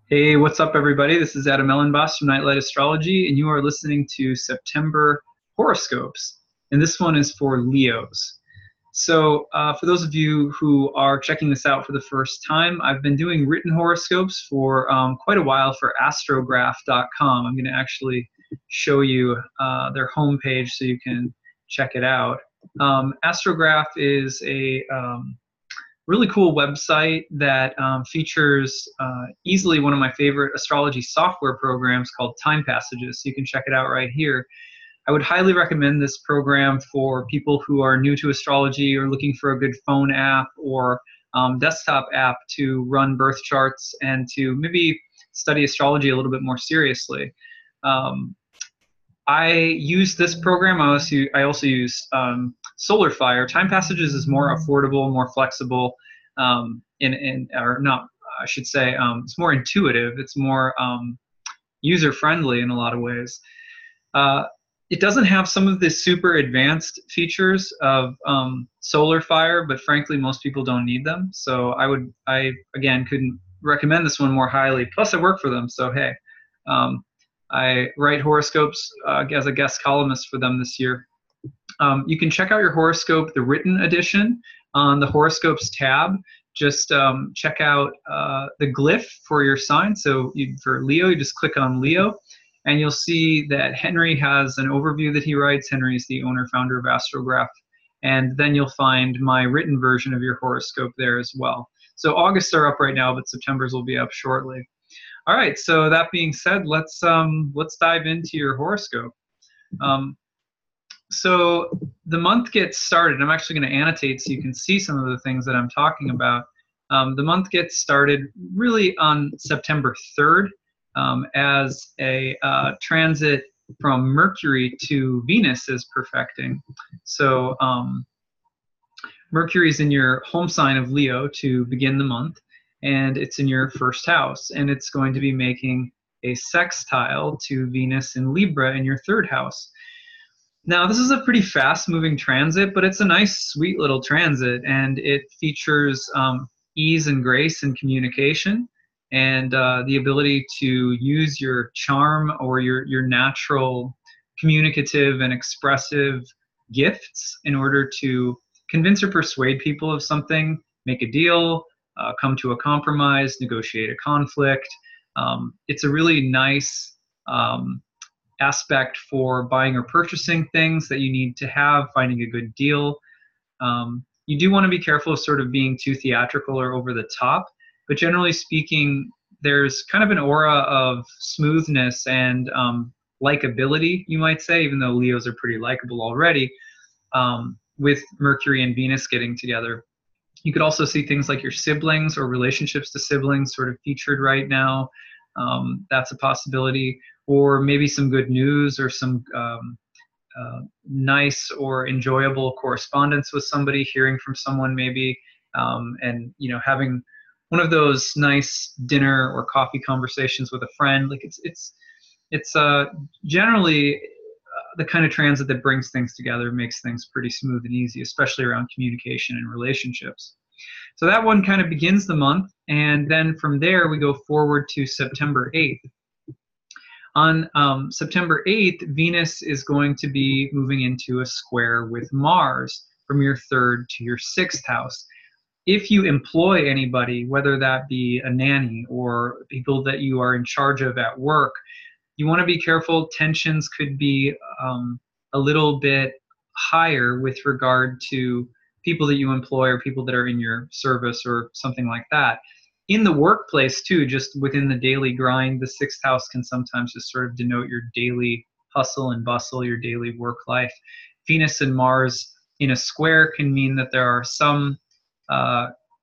Hey, what's up, everybody? This is Elenbaas from Nightlight Astrology, and you are listening to September horoscopes. And this one is for Leos. For those of you who are checking this out for the first time, I've been doing written horoscopes for quite a while for astrograph.com. I'm going to actually show you their homepage so you can check it out. Astrograph is a really cool website that features easily one of my favorite astrology software programs called Time Passages. So you can check it out right here. I would highly recommend this program for people who are new to astrology or looking for a good phone app or desktop app to run birth charts and to maybe study astrology a little bit more seriously. I use this program. I also use SolarFire. Time Passages is more affordable, more flexible, or not. I should say it's more intuitive. It's more user-friendly in a lot of ways. It doesn't have some of the super advanced features of SolarFire, but frankly, most people don't need them. So I again couldn't recommend this one more highly. Plus, I work for them, so hey. I write horoscopes as a guest columnist for them this year. You can check out your horoscope, the written edition, on the horoscopes tab. Just check out the glyph for your sign. So for Leo, you just click on Leo, and you'll see that Henry has an overview that he writes. Henry's the owner, founder of Astrograph. And then you'll find my written version of your horoscope there as well. So August's are up right now, but September's will be up shortly. All right, so that being said, let's dive into your horoscope. So the month gets started. I'm actually going to annotate so you can see some of the things that I'm talking about. The month gets started really on September 3rd as a transit from Mercury to Venus is perfecting. So Mercury is in your home sign of Leo to begin the month, and it's in your first house, and it's going to be making a sextile to Venus in Libra in your third house. Now, this is a pretty fast-moving transit, but it's a nice, sweet little transit, and it features ease and grace in communication and the ability to use your charm or your natural communicative and expressive gifts in order to convince or persuade people of something, make a deal, come to a compromise, negotiate a conflict. It's a really nice aspect for buying or purchasing things that you need to have, finding a good deal. You do want to be careful of sort of being too theatrical or over the top, but generally speaking, there's kind of an aura of smoothness and likability, you might say, even though Leos are pretty likable already, with Mercury and Venus getting together. You could also see things like your siblings or relationships to siblings sort of featured right now. That's a possibility. Or maybe some good news or some nice or enjoyable correspondence with somebody, hearing from someone maybe, and having one of those nice dinner or coffee conversations with a friend. Like it's generally the kind of transit that brings things together, makes things pretty smooth and easy, especially around communication and relationships. So that one kind of begins the month, and then from there we go forward to September 8th. On September 8th, Venus is going to be moving into a square with Mars from your third to your sixth house. If you employ anybody, whether that be a nanny or people that you are in charge of at work, you want to be careful. Tensions could be a little bit higher with regard to people that you employ or people that are in your service or something like that. In the workplace too, just within the daily grind, the sixth house can sometimes just sort of denote your daily hustle and bustle, your daily work life. Venus and Mars in a square can mean that there are some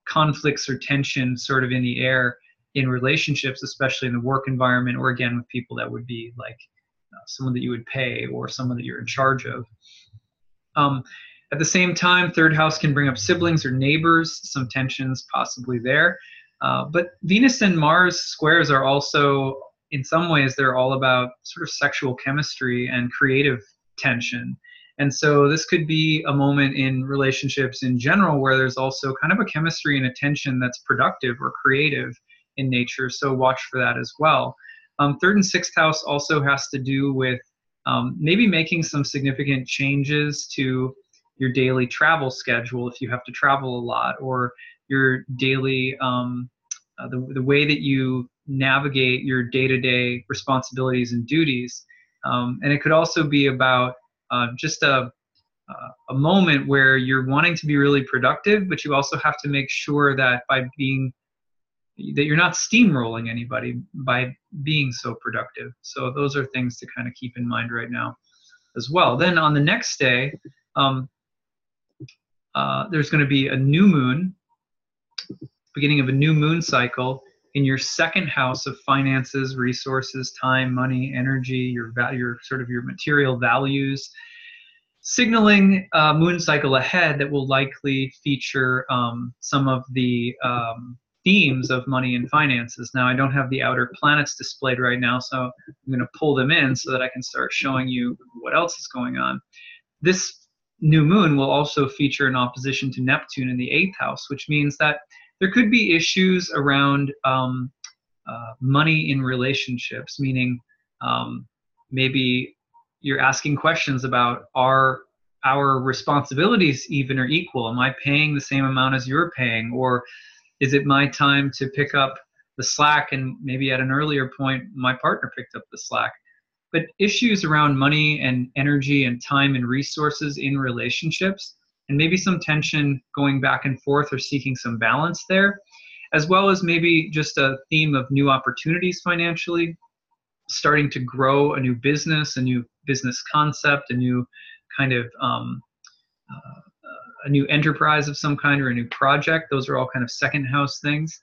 conflicts or tensions sort of in the air in relationships, especially in the work environment, or again with people that would be like someone that you would pay or someone that you're in charge of. At the same time, third house can bring up siblings or neighbors, some tensions possibly there. But Venus and Mars squares are also, in some ways, they're all about sort of sexual chemistry and creative tension. And so this could be a moment in relationships in general where there's also kind of a chemistry and a tension that's productive or creative. in nature, so watch for that as well. Third and sixth house also has to do with maybe making some significant changes to your daily travel schedule if you have to travel a lot, or your daily the way that you navigate your day-to-day responsibilities and duties. And it could also be about just a moment where you're wanting to be really productive, but you also have to make sure that that you're not steamrolling anybody by being so productive. So those are things to kind of keep in mind right now as well. Then on the next day, there's going to be a new moon, beginning of a new moon cycle in your second house of finances, resources, time, money, energy, your sort of your material values, signaling a moon cycle ahead that will likely feature some of the themes of money and finances. Now, I don't have the outer planets displayed right now, so I'm going to pull them in so that I can start showing you what else is going on. This new moon will also feature an opposition to Neptune in the 8th house, which means that there could be issues around money in relationships, meaning maybe you're asking questions about, are our responsibilities even or equal? Am I paying the same amount as you're paying? Or is it my time to pick up the slack, and maybe at an earlier point my partner picked up the slack? But issues around money and energy and time and resources in relationships, and maybe some tension going back and forth or seeking some balance there, as well as maybe just a theme of new opportunities financially, starting to grow a new business concept, a new kind of a new enterprise of some kind, or a new project. Those are all kind of second house things.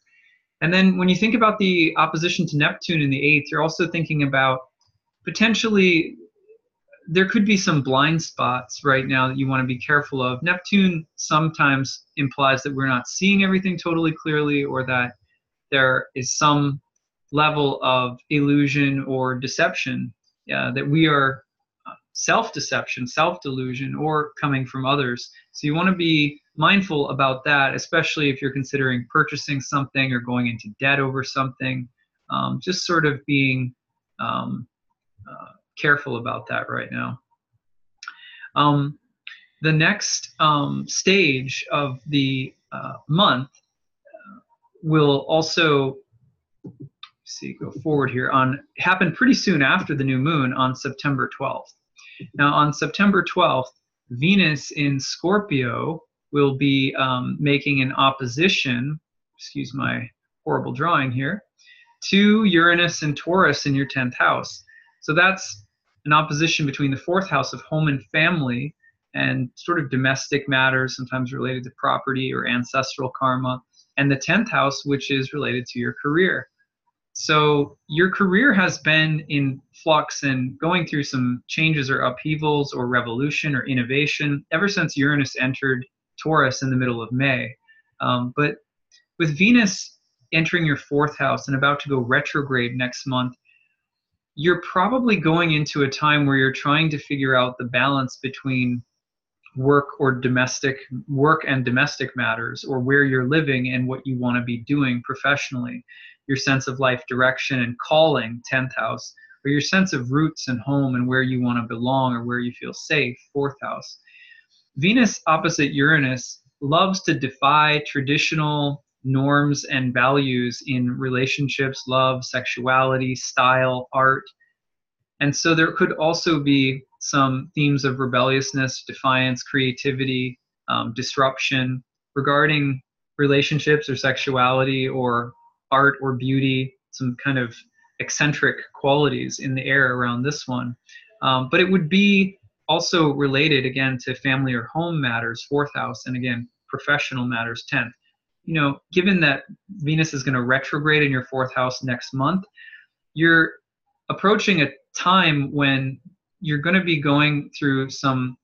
And then when you think about the opposition to Neptune in the 8th, you're also thinking about potentially there could be some blind spots right now that you want to be careful of. Neptune sometimes implies that we're not seeing everything totally clearly, or that there is some level of illusion or deception, that we are self-deception, self-delusion, or coming from others. So you want to be mindful about that, especially if you're considering purchasing something or going into debt over something. Just sort of being careful about that right now. The next stage of the month will also go forward here, happen pretty soon after the new moon on September 12th. Now on September 12th, Venus in Scorpio will be making an opposition, excuse my horrible drawing here, to Uranus and Taurus in your 10th house. So that's an opposition between the 4th house of home and family and sort of domestic matters, sometimes related to property or ancestral karma, and the 10th house, which is related to your career. So your career has been in flux and going through some changes or upheavals or revolution or innovation ever since Uranus entered Taurus in the middle of May. But with Venus entering your 4th house and about to go retrograde next month, you're probably going into a time where you're trying to figure out the balance between work and domestic matters, or where you're living and what you want to be doing professionally, your sense of life direction and calling, 10th house, or your sense of roots and home and where you want to belong or where you feel safe, 4th house. Venus opposite Uranus loves to defy traditional norms and values in relationships, love, sexuality, style, art. And so there could also be some themes of rebelliousness, defiance, creativity, disruption regarding relationships or sexuality or art or beauty, some kind of eccentric qualities in the air around this one. But it would be also related, again, to family or home matters, 4th house, and again, professional matters, 10th. You know, given that Venus is going to retrograde in your 4th house next month, you're approaching a time when you're going to be going through some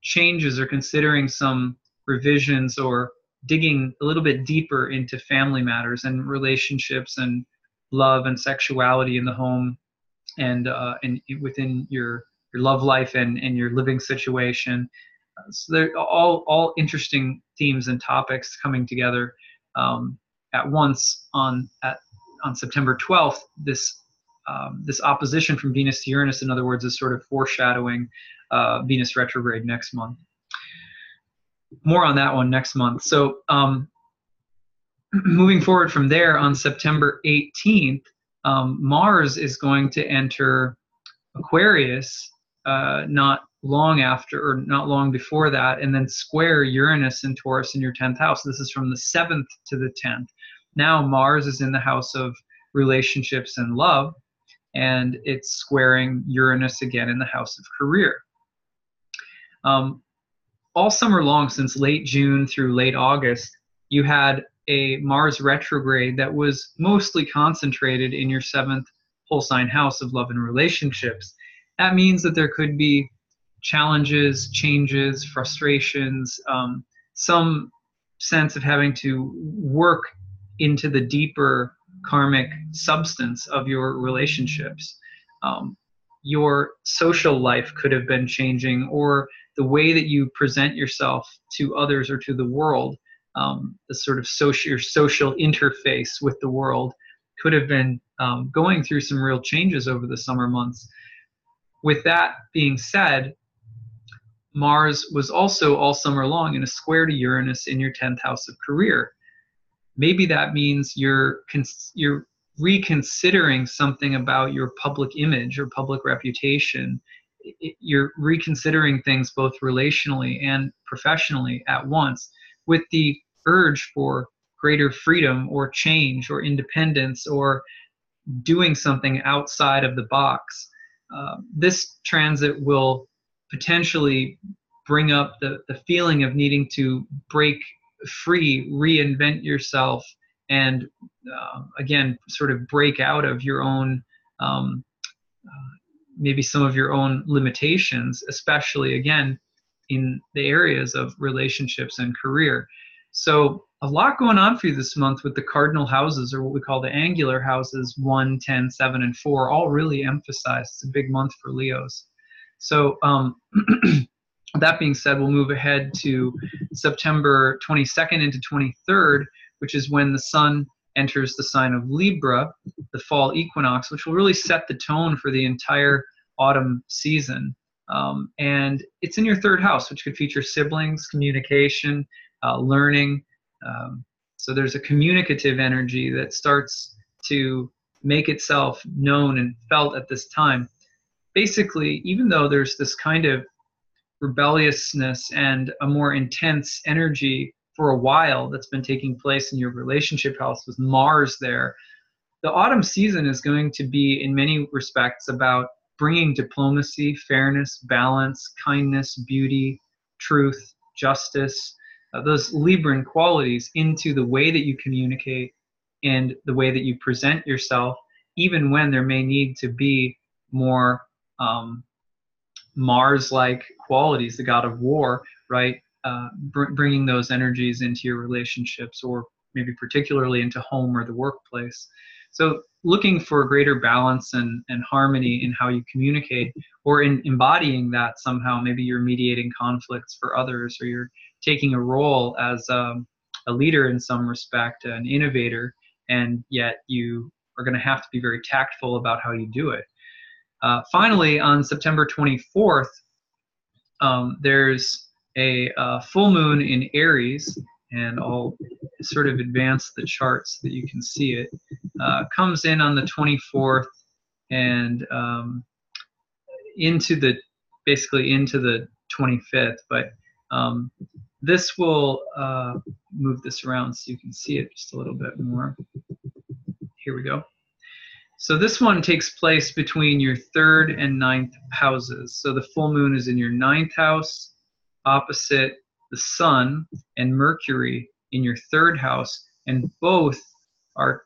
changes or considering some revisions or digging a little bit deeper into family matters and relationships and love and sexuality in the home and within your love life and your living situation. So they're all interesting themes and topics coming together at once on September 12th, this opposition from Venus to Uranus, in other words, is sort of foreshadowing Venus retrograde next month. More on that one next month. So moving forward from there, on September 18th, Mars is going to enter Aquarius not long after, or not long before that, and then square Uranus and Taurus in your 10th house. This is from the 7th to the 10th. Now Mars is in the house of relationships and love, and it's squaring Uranus again in the house of career. All summer long, since late June through late August, you had a Mars retrograde that was mostly concentrated in your 7th whole sign house of love and relationships. That means that there could be challenges, changes, frustrations, some sense of having to work into the deeper karmic substance of your relationships. Your social life could have been changing, or the way that you present yourself to others or to the world, the sort of your social interface with the world could have been going through some real changes over the summer months. With that being said, Mars was also all summer long in a square to Uranus in your 10th house of career. Maybe that means you're reconsidering something about your public image or public reputation. You're reconsidering things both relationally and professionally at once, with the urge for greater freedom or change or independence or doing something outside of the box. This transit will potentially bring up the feeling of needing to break free, reinvent yourself, and again, sort of break out of your own, maybe some of your own limitations, especially again in the areas of relationships and career. So a lot going on for you this month with the cardinal houses, or what we call the angular houses, 1, 10, 7, and 4, all really emphasized. It's a big month for Leos. So that being said, we'll move ahead to September 22nd into 23rd, which is when the sun enters the sign of Libra, the fall equinox, which will really set the tone for the entire autumn season. And it's in your 3rd house, which could feature siblings, communication, learning. So there's a communicative energy that starts to make itself known and felt at this time. Basically, even though there's this kind of rebelliousness and a more intense energy for a while that's been taking place in your relationship house with Mars there, the autumn season is going to be, in many respects, about bringing diplomacy, fairness, balance, kindness, beauty, truth, justice, those Libran qualities into the way that you communicate and the way that you present yourself, even when there may need to be more Mars-like qualities, the god of war, right? Bringing those energies into your relationships, or maybe particularly into home or the workplace. So looking for greater balance and harmony in how you communicate, or in embodying that somehow. Maybe you're mediating conflicts for others, or you're taking a role as a leader in some respect, an innovator, and yet you are going to have to be very tactful about how you do it. Finally, on September 24th, there's a full moon in Aries, and I'll sort of advance the chart so that you can see it. Comes in on the 24th and basically into the 25th, but this will move this around so you can see it just a little bit more. Here we go. So this one takes place between your 3rd and 9th houses. So the full moon is in your 9th house, opposite the sun and Mercury in your 3rd house, and both are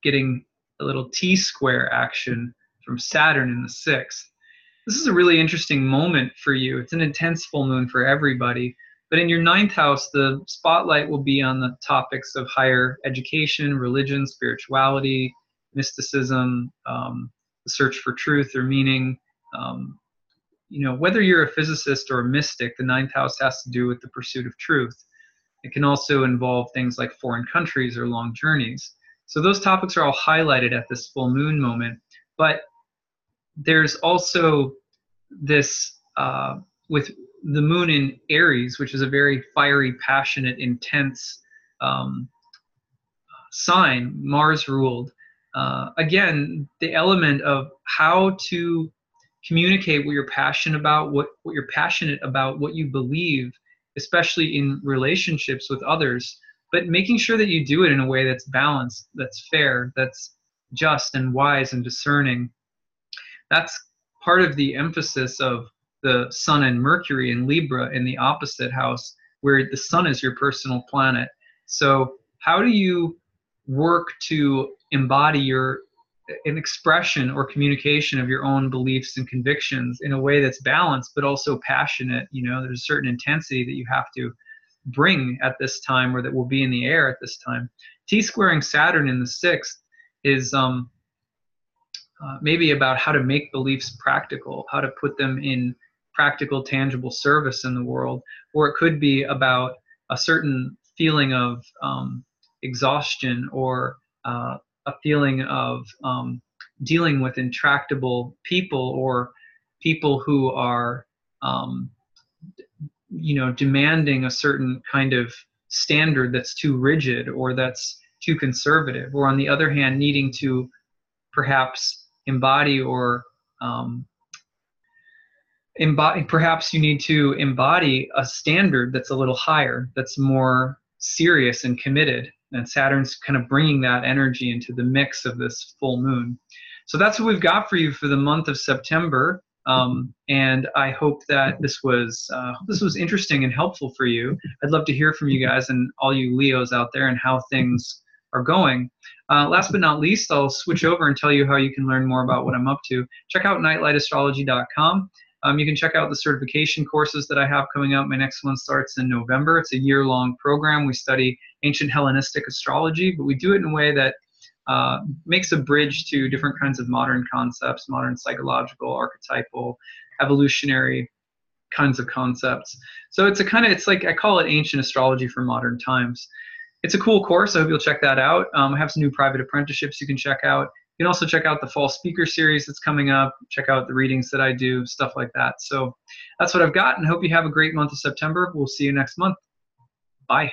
getting a little T-square action from Saturn in the 6th. This is a really interesting moment for you. It's an intense full moon for everybody. But in your 9th house, the spotlight will be on the topics of higher education, religion, spirituality, mysticism, the search for truth or meaning. Whether you're a physicist or a mystic, the 9th house has to do with the pursuit of truth. It can also involve things like foreign countries or long journeys. So those topics are all highlighted at this full moon moment. But there's also this, with the moon in Aries, which is a very fiery, passionate, intense um, sign, Mars ruled. Again, the element of how to communicate what you're passionate about, what you're passionate about, what you believe, especially in relationships with others, but making sure that you do it in a way that's balanced, that's fair, that's just and wise and discerning. That's part of the emphasis of the Sun and Mercury in Libra in the opposite house, where the Sun is your personal planet. So how do you work to embody an expression or communication of your own beliefs and convictions in a way that's balanced but also passionate? You know, there's a certain intensity that you have to bring at this time, or that will be in the air at this time. T-squaring Saturn in the 6th is maybe about how to make beliefs practical, how to put them in practical, tangible service in the world. Or it could be about a certain feeling of exhaustion, or a feeling of dealing with intractable people, or people who are demanding a certain kind of standard that's too rigid or that's too conservative, or on the other hand, needing to perhaps embody, or perhaps you need to embody a standard that's a little higher, that's more serious and committed. And Saturn's kind of bringing that energy into the mix of this full moon. So that's what we've got for you for the month of September. And I hope that this was interesting and helpful for you. I'd love to hear from you guys and all you Leos out there and how things are going. Last but not least, I'll switch over and tell you how you can learn more about what I'm up to. Check out nightlightastrology.com. You can check out the certification courses that I have coming up. My next one starts in November. It's a year-long program. We study ancient Hellenistic astrology, but we do it in a way that makes a bridge to different kinds of modern concepts, modern psychological, archetypal, evolutionary kinds of concepts. So it's like, I call it ancient astrology for modern times. It's a cool course. I hope you'll check that out. I have some new private apprenticeships you can check out. You can also check out the fall speaker series that's coming up. Check out the readings that I do, stuff like that. So that's what I've got, and hope you have a great month of September. We'll see you next month. Bye.